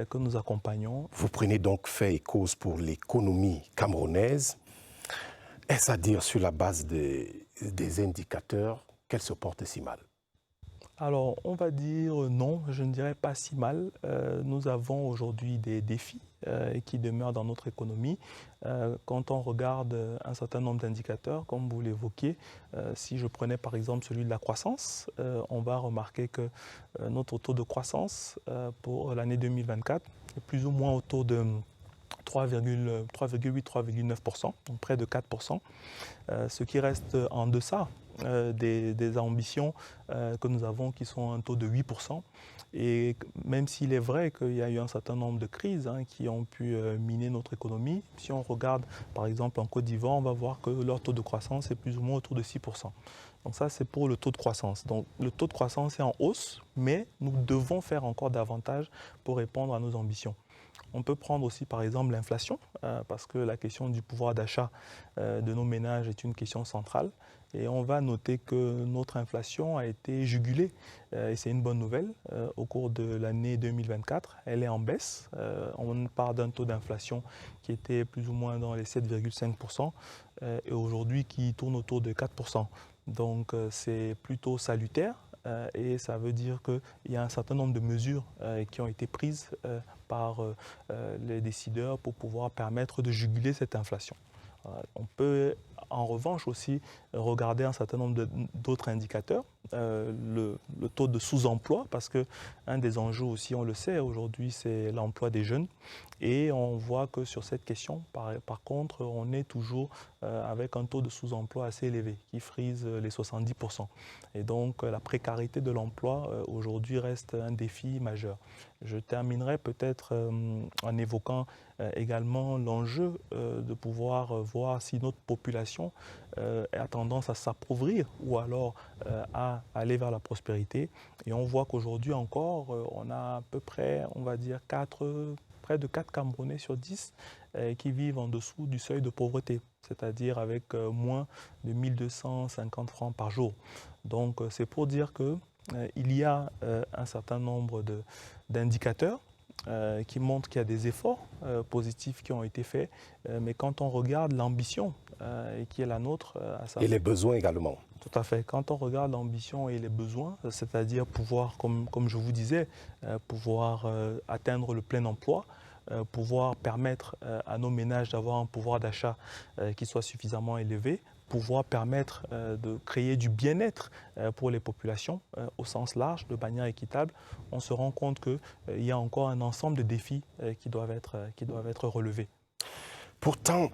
que nous accompagnons. Vous prenez donc fait et cause pour l'économie camerounaise. Est-ce à dire sur la base des indicateurs qu'elle se porte si mal? Alors, on va dire non, je ne dirais pas si mal. Nous avons aujourd'hui des défis qui demeurent dans notre économie. Quand on regarde un certain nombre d'indicateurs, comme vous l'évoquiez, si je prenais par exemple celui de la croissance, on va remarquer que notre taux de croissance pour l'année 2024 est plus ou moins autour de 3,8-3,9%, donc près de 4%, ce qui reste en deçà des ambitions que nous avons qui sont un taux de 8%. Et même s'il est vrai qu'il y a eu un certain nombre de crises qui ont pu miner notre économie, si on regarde par exemple en Côte d'Ivoire, on va voir que leur taux de croissance est plus ou moins autour de 6%. Donc ça, c'est pour le taux de croissance. Donc le taux de croissance est en hausse, mais nous devons faire encore davantage pour répondre à nos ambitions. On peut prendre aussi par exemple l'inflation, parce que la question du pouvoir d'achat de nos ménages est une question centrale. Et on va noter que notre inflation a été jugulée, et c'est une bonne nouvelle, au cours de l'année 2024. Elle est en baisse. On part d'un taux d'inflation qui était plus ou moins dans les 7,5% et aujourd'hui qui tourne autour de 4%. Donc c'est plutôt salutaire. Et ça veut dire qu'il y a un certain nombre de mesures qui ont été prises par les décideurs pour pouvoir permettre de juguler cette inflation. On peut en revanche aussi regarder un certain nombre d'autres indicateurs, le taux de sous-emploi, parce qu'un des enjeux aussi, on le sait aujourd'hui, c'est l'emploi des jeunes. Et on voit que sur cette question, par contre, on est toujours avec un taux de sous-emploi assez élevé, qui frise les 70%. Et donc la précarité de l'emploi aujourd'hui reste un défi majeur. Je terminerai peut-être en évoquant également l'enjeu de pouvoir voir si notre population a tendance à s'appauvrir ou alors à aller vers la prospérité. Et on voit qu'aujourd'hui encore, on a à peu près, on va dire, près de 4 Camerounais sur 10 qui vivent en dessous du seuil de pauvreté, c'est-à-dire avec moins de 1250 francs par jour. Donc c'est pour dire qu'il y a un certain nombre d'indicateurs qui montrent qu'il y a des efforts positifs qui ont été faits, mais quand on regarde l'ambition qui est la nôtre, et les besoins également. Tout à fait. Quand on regarde l'ambition et les besoins, c'est-à-dire pouvoir, comme je vous disais, pouvoir atteindre le plein emploi, pouvoir permettre à nos ménages d'avoir un pouvoir d'achat qui soit suffisamment élevé, pouvoir permettre de créer du bien-être pour les populations au sens large, de manière équitable, on se rend compte qu'il y a encore un ensemble de défis qui doivent être relevés. Pourtant,